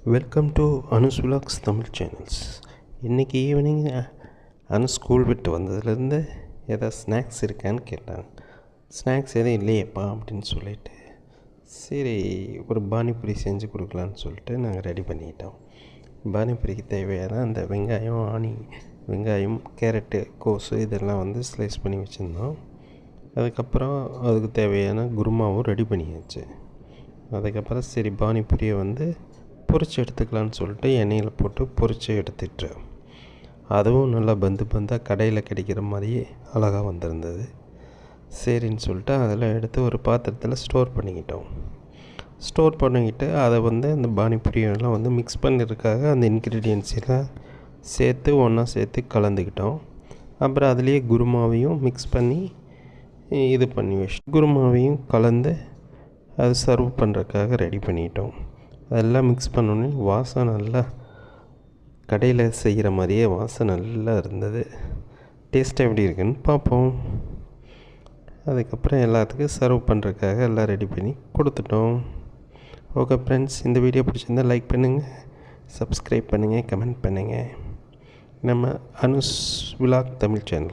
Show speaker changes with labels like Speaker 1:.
Speaker 1: Welcome to Anu's vlogs Tamil channels. இன்றைக்கி evening Anu's school விட்டு வந்ததுலேருந்து ஏதாவது ஸ்நாக்ஸ் இருக்கான்னு கேட்டாங்க. ஸ்நாக்ஸ் எதுவும் இல்லையேப்பா அப்படின்னு சொல்லிட்டு, சரி ஒரு பானிபூரி செஞ்சு கொடுக்கலான்னு சொல்லிட்டு நாங்கள் ரெடி பண்ணிக்கிட்டோம். பானிபூரிக்கு தேவையான அந்த வெங்காயம், கேரட்டு, கோஸு இதெல்லாம் வந்து ஸ்லைஸ் பண்ணி வச்சுருந்தோம். அதுக்கப்புறம் அதுக்கு தேவையான குருமாவும் ரெடி பண்ணியாச்சு. அதுக்கப்புறம் சரி பானிபூரியை வந்து பொரிச்சு எடுத்துக்கலான்னு சொல்லிட்டு எண்ணெயில் போட்டு பொரிச்சு எடுத்துட்டு, அதுவும் நல்லா பந்தாக கடையில் கிடைக்கிற மாதிரியே அழகாக வந்திருந்தது. சரின்னு சொல்லிட்டு அதில் எடுத்து ஒரு பாத்திரத்தில் ஸ்டோர் பண்ணிக்கிட்டு அதை வந்து அந்த பானிபூரியெல்லாம் வந்து மிக்ஸ் பண்ணியிருக்காக அந்த இன்க்ரீடியன்ஸ் எல்லாம் சேர்த்து கலந்துக்கிட்டோம். அப்புறம் அதுலேயே குருமாவையும் மிக்ஸ் பண்ணி இது பண்ணி குருமாவையும் கலந்து அது சர்வ் பண்ணுறதுக்காக ரெடி பண்ணிட்டோம். அதெல்லாம் மிக்ஸ் பண்ணோன்னே வாசம் நல்லா கடையில் செய்கிற மாதிரியே வாசம் நல்லா இருந்தது. டேஸ்ட்டாக எப்படி இருக்குன்னு பார்ப்போம். அதுக்கப்புறம் எல்லாத்துக்கும் சர்வ் பண்ணுறதுக்காக எல்லாம் ரெடி பண்ணி கொடுத்துட்டோம். ஓகே ஃப்ரெண்ட்ஸ், இந்த வீடியோ பிடிச்சிருந்தால் லைக் பண்ணுங்கள், சப்ஸ்கிரைப் பண்ணுங்கள், கமெண்ட் பண்ணுங்கள். நம்ம அனுஸ் விலாக் தமிழ் சேனல்